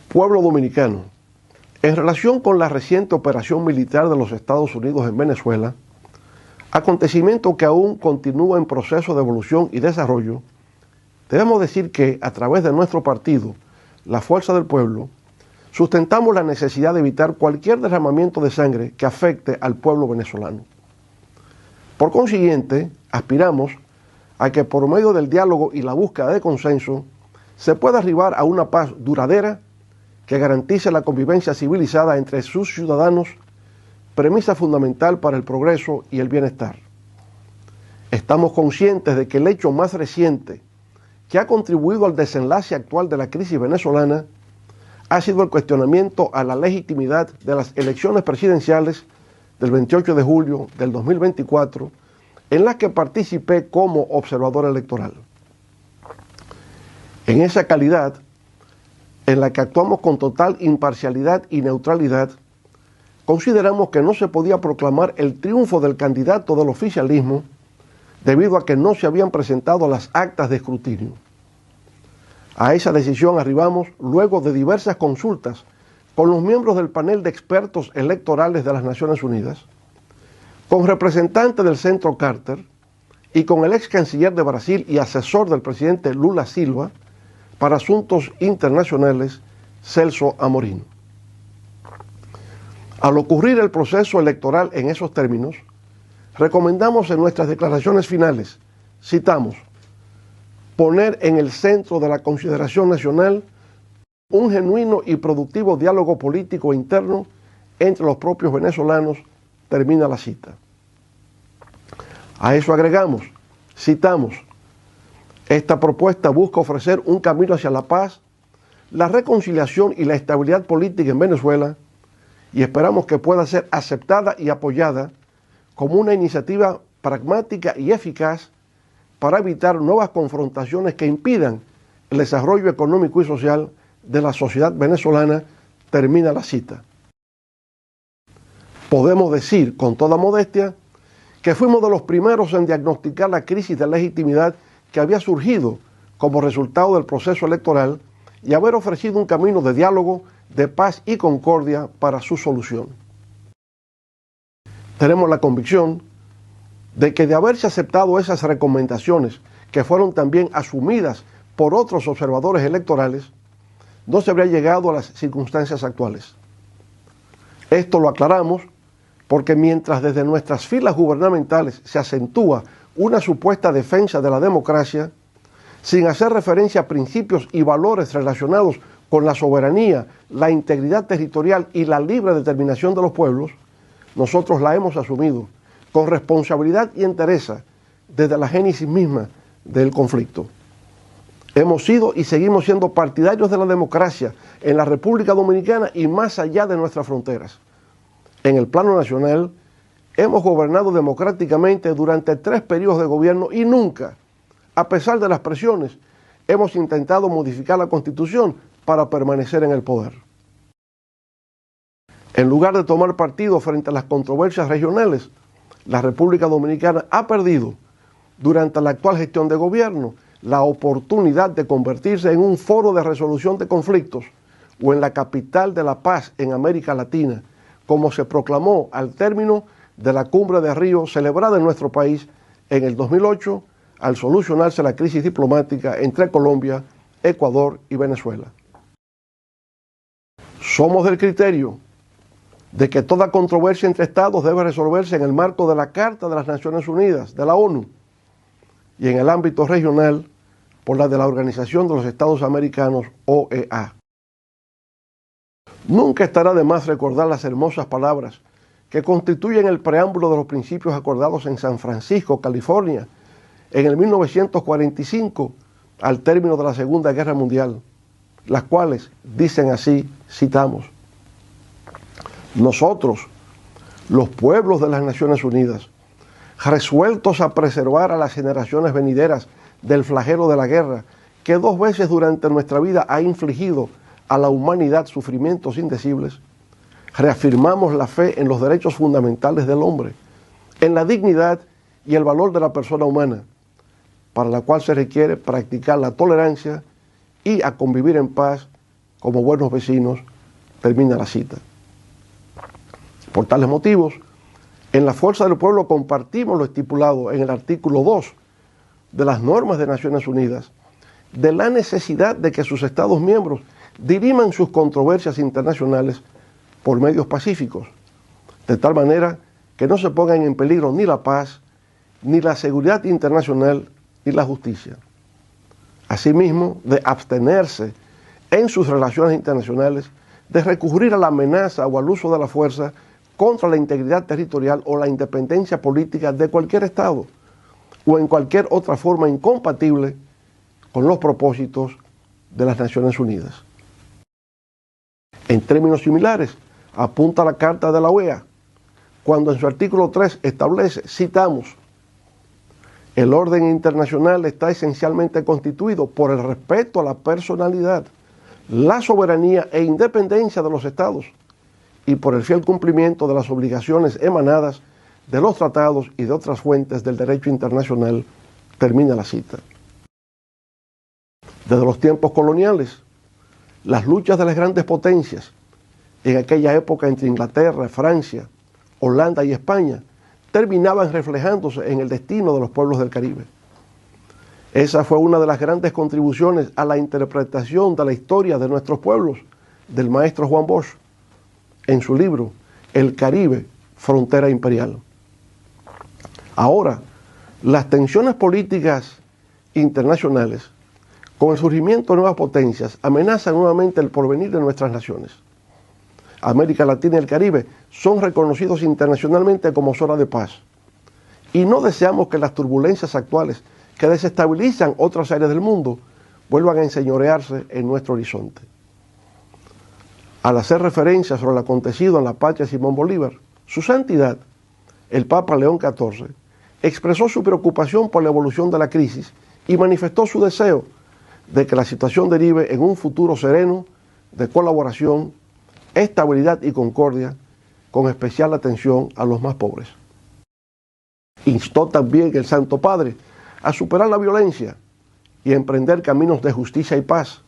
Pueblo dominicano, en relación con la reciente operación militar de los Estados Unidos en Venezuela, acontecimiento que aún continúa en proceso de evolución y desarrollo, debemos decir que a través de nuestro partido, la Fuerza del Pueblo, sustentamos la necesidad de evitar cualquier derramamiento de sangre que afecte al pueblo venezolano. Por consiguiente, aspiramos a que por medio del diálogo y la búsqueda de consenso se pueda arribar a una paz duradera que garantice la convivencia civilizada entre sus ciudadanos, premisa fundamental para el progreso y el bienestar. Estamos conscientes de que el hecho más reciente que ha contribuido al desenlace actual de la crisis venezolana ha sido el cuestionamiento a la legitimidad de las elecciones presidenciales del 28 de julio del 2024, en las que participé como observador electoral. En esa calidad, en la que actuamos con total imparcialidad y neutralidad, consideramos que no se podía proclamar el triunfo del candidato del oficialismo debido a que no se habían presentado las actas de escrutinio. A esa decisión arribamos luego de diversas consultas con los miembros del panel de expertos electorales de las Naciones Unidas, con representantes del Centro Carter y con el ex canciller de Brasil y asesor del presidente Lula Silva para asuntos internacionales, Celso Amorim. Al ocurrir el proceso electoral en esos términos, recomendamos en nuestras declaraciones finales, citamos, poner en el centro de la consideración nacional un genuino y productivo diálogo político interno entre los propios venezolanos, termina la cita. A eso agregamos, citamos, esta propuesta busca ofrecer un camino hacia la paz, la reconciliación y la estabilidad política en Venezuela y esperamos que pueda ser aceptada y apoyada como una iniciativa pragmática y eficaz para evitar nuevas confrontaciones que impidan el desarrollo económico y social de la sociedad venezolana, termina la cita. Podemos decir con toda modestia que fuimos de los primeros en diagnosticar la crisis de legitimidad que había surgido como resultado del proceso electoral y haber ofrecido un camino de diálogo, de paz y concordia para su solución. Tenemos la convicción de que de haberse aceptado esas recomendaciones que fueron también asumidas por otros observadores electorales, no se habría llegado a las circunstancias actuales. Esto lo aclaramos porque mientras desde nuestras filas gubernamentales se acentúa una supuesta defensa de la democracia, sin hacer referencia a principios y valores relacionados con la soberanía, la integridad territorial y la libre determinación de los pueblos, nosotros la hemos asumido con responsabilidad y entereza desde la génesis misma del conflicto. Hemos sido y seguimos siendo partidarios de la democracia en la República Dominicana y más allá de nuestras fronteras. En el plano nacional, hemos gobernado democráticamente durante 3 periodos de gobierno y nunca, a pesar de las presiones, hemos intentado modificar la Constitución para permanecer en el poder. En lugar de tomar partido frente a las controversias regionales, la República Dominicana ha perdido, durante la actual gestión de gobierno, la oportunidad de convertirse en un foro de resolución de conflictos o en la capital de la paz en América Latina, como se proclamó al término de la Cumbre de Río celebrada en nuestro país en el 2008 al solucionarse la crisis diplomática entre Colombia, Ecuador y Venezuela. Somos del criterio de que toda controversia entre estados debe resolverse en el marco de la Carta de las Naciones Unidas, de la ONU, y en el ámbito regional por la de la Organización de los Estados Americanos, OEA. Nunca estará de más recordar las hermosas palabras que constituyen el preámbulo de los principios acordados en San Francisco, California, en el 1945, al término de la Segunda Guerra Mundial, las cuales dicen así, citamos, nosotros, los pueblos de las Naciones Unidas, resueltos a preservar a las generaciones venideras del flagelo de la guerra, que 2 veces durante nuestra vida ha infligido a la humanidad sufrimientos indecibles, reafirmamos la fe en los derechos fundamentales del hombre, en la dignidad y el valor de la persona humana, para la cual se requiere practicar la tolerancia y a convivir en paz como buenos vecinos, termina la cita. Por tales motivos, en la Fuerza del Pueblo compartimos lo estipulado en el artículo 2 de las normas de Naciones Unidas, de la necesidad de que sus Estados miembros diriman sus controversias internacionales por medios pacíficos, de tal manera que no se pongan en peligro ni la paz, ni la seguridad internacional, ni la justicia. Asimismo, de abstenerse en sus relaciones internacionales de recurrir a la amenaza o al uso de la fuerza contra la integridad territorial o la independencia política de cualquier Estado o en cualquier otra forma incompatible con los propósitos de las Naciones Unidas. En términos similares, apunta la Carta de la OEA, cuando en su artículo 3 establece, citamos, el orden internacional está esencialmente constituido por el respeto a la personalidad, la soberanía e independencia de los Estados y por el fiel cumplimiento de las obligaciones emanadas de los tratados y de otras fuentes del derecho internacional, termina la cita. Desde los tiempos coloniales, las luchas de las grandes potencias, en aquella época entre Inglaterra, Francia, Holanda y España, terminaban reflejándose en el destino de los pueblos del Caribe. Esa fue una de las grandes contribuciones a la interpretación de la historia de nuestros pueblos del maestro Juan Bosch en su libro El Caribe, Frontera Imperial. Ahora, las tensiones políticas internacionales, con el surgimiento de nuevas potencias, amenazan nuevamente el porvenir de nuestras naciones. América Latina y el Caribe son reconocidos internacionalmente como zona de paz. Y no deseamos que las turbulencias actuales que desestabilizan otras áreas del mundo vuelvan a enseñorearse en nuestro horizonte. Al hacer referencia sobre lo acontecido en la patria de Simón Bolívar, su santidad, el Papa León XIV, expresó su preocupación por la evolución de la crisis y manifestó su deseo de que la situación derive en un futuro sereno de colaboración, estabilidad y concordia, con especial atención a los más pobres. Instó también el Santo Padre a superar la violencia y emprender caminos de justicia y paz,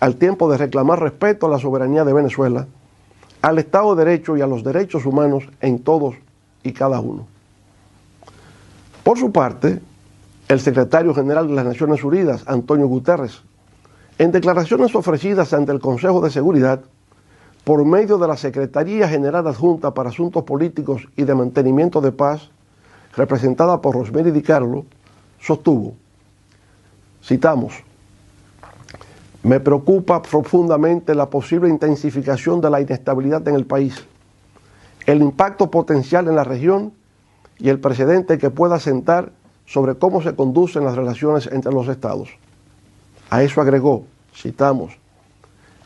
al tiempo de reclamar respeto a la soberanía de Venezuela, al Estado de Derecho y a los derechos humanos en todos y cada uno. Por su parte, el secretario general de las Naciones Unidas, Antonio Guterres, en declaraciones ofrecidas ante el Consejo de Seguridad, por medio de la Secretaría General Adjunta para Asuntos Políticos y de Mantenimiento de Paz, representada por Rosemary DiCarlo, sostuvo, citamos, me preocupa profundamente la posible intensificación de la inestabilidad en el país, el impacto potencial en la región y el precedente que pueda sentar sobre cómo se conducen las relaciones entre los estados. A eso agregó, citamos,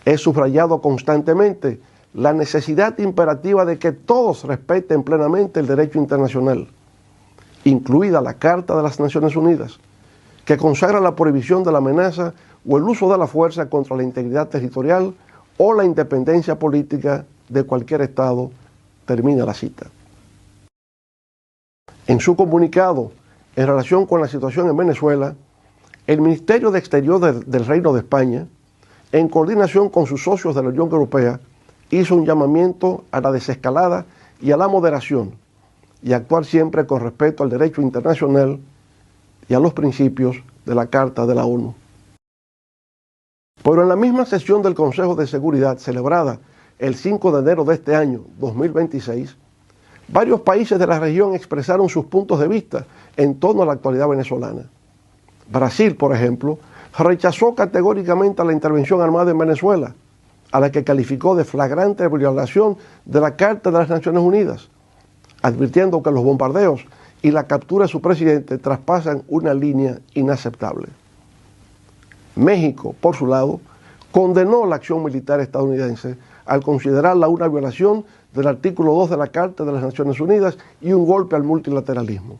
he subrayado constantemente la necesidad imperativa de que todos respeten plenamente el derecho internacional, incluida la Carta de las Naciones Unidas, que consagra la prohibición de la amenaza o el uso de la fuerza contra la integridad territorial o la independencia política de cualquier Estado, termina la cita. En su comunicado, en relación con la situación en Venezuela, el Ministerio de Exterior del Reino de España, en coordinación con sus socios de la Unión Europea, hizo un llamamiento a la desescalada y a la moderación, y actuar siempre con respeto al derecho internacional y a los principios de la Carta de la ONU. Pero en la misma sesión del Consejo de Seguridad, celebrada el 5 de enero de este año, 2026, varios países de la región expresaron sus puntos de vista en torno a la actualidad venezolana. Brasil, por ejemplo, rechazó categóricamente la intervención armada en Venezuela, a la que calificó de flagrante violación de la Carta de las Naciones Unidas, advirtiendo que los bombardeos y la captura de su presidente traspasan una línea inaceptable. México, por su lado, condenó la acción militar estadounidense al considerarla una violación del artículo 2 de la Carta de las Naciones Unidas y un golpe al multilateralismo.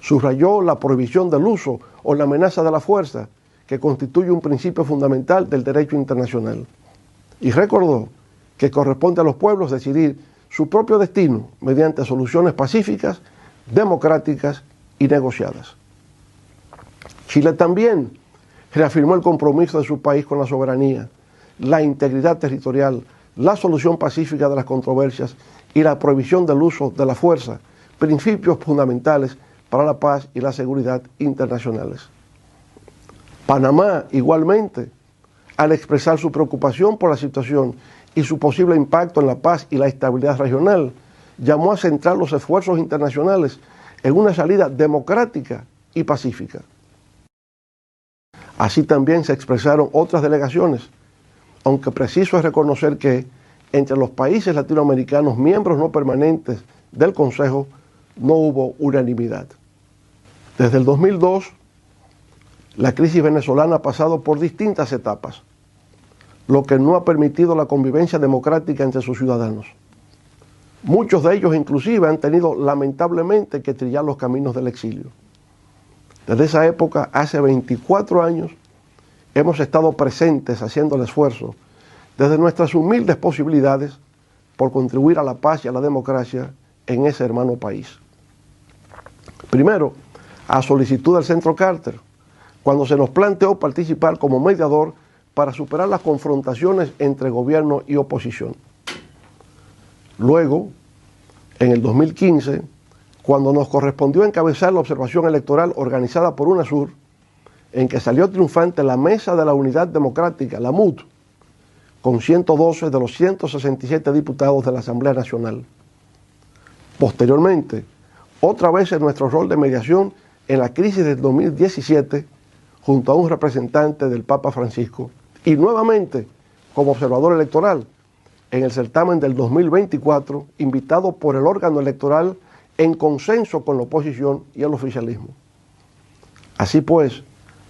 Subrayó la prohibición del uso o la amenaza de la fuerza, que constituye un principio fundamental del derecho internacional. Y recordó que corresponde a los pueblos decidir su propio destino mediante soluciones pacíficas, democráticas y negociadas. Chile también reafirmó el compromiso de su país con la soberanía, la integridad territorial, la solución pacífica de las controversias y la prohibición del uso de la fuerza, principios fundamentales para la paz y la seguridad internacionales. Panamá, igualmente, al expresar su preocupación por la situación y su posible impacto en la paz y la estabilidad regional, llamó a centrar los esfuerzos internacionales en una salida democrática y pacífica. Así también se expresaron otras delegaciones, aunque preciso es reconocer que entre los países latinoamericanos miembros no permanentes del Consejo no hubo unanimidad. Desde el 2002, la crisis venezolana ha pasado por distintas etapas, lo que no ha permitido la convivencia democrática entre sus ciudadanos. Muchos de ellos inclusive han tenido lamentablemente que trillar los caminos del exilio. Desde esa época, hace 24 años, hemos estado presentes haciendo el esfuerzo, desde nuestras humildes posibilidades, por contribuir a la paz y a la democracia en ese hermano país. Primero, a solicitud del Centro Carter, cuando se nos planteó participar como mediador para superar las confrontaciones entre gobierno y oposición. Luego, en el 2015, cuando nos correspondió encabezar la observación electoral organizada por UNASUR, en que salió triunfante la Mesa de la Unidad Democrática, la MUD, con 112 de los 167 diputados de la Asamblea Nacional. Posteriormente, otra vez en nuestro rol de mediación en la crisis del 2017, junto a un representante del Papa Francisco, y nuevamente como observador electoral en el certamen del 2024, invitado por el órgano electoral en consenso con la oposición y el oficialismo. Así pues,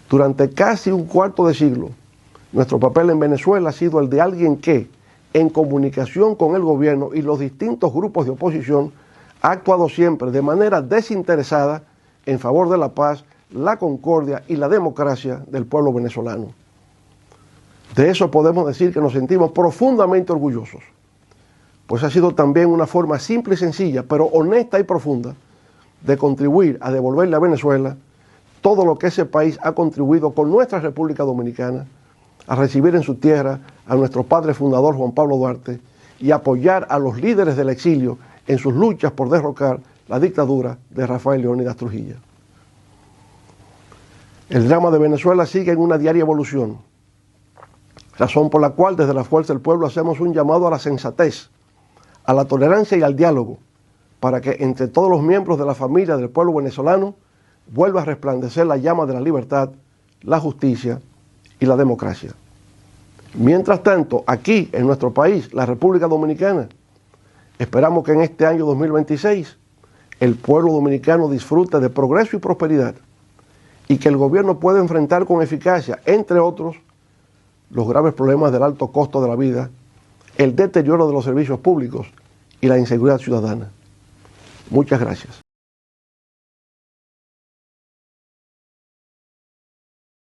durante casi un cuarto de siglo, nuestro papel en Venezuela ha sido el de alguien que, en comunicación con el gobierno y los distintos grupos de oposición, ha actuado siempre de manera desinteresada en favor de la paz, la concordia y la democracia del pueblo venezolano. De eso podemos decir que nos sentimos profundamente orgullosos, pues ha sido también una forma simple y sencilla, pero honesta y profunda, de contribuir a devolverle a Venezuela todo lo que ese país ha contribuido con nuestra República Dominicana, a recibir en su tierra a nuestro padre fundador Juan Pablo Duarte y apoyar a los líderes del exilio en sus luchas por derrocar la dictadura de Rafael Leónidas Trujillo. El drama de Venezuela sigue en una diaria evolución, razón por la cual desde la Fuerza del Pueblo hacemos un llamado a la sensatez, a la tolerancia y al diálogo, para que entre todos los miembros de la familia del pueblo venezolano vuelva a resplandecer la llama de la libertad, la justicia y la democracia. Mientras tanto, aquí en nuestro país, la República Dominicana, esperamos que en este año 2026 el pueblo dominicano disfrute de progreso y prosperidad y que el gobierno pueda enfrentar con eficacia, entre otros, los graves problemas del alto costo de la vida, el deterioro de los servicios públicos y la inseguridad ciudadana. Muchas gracias.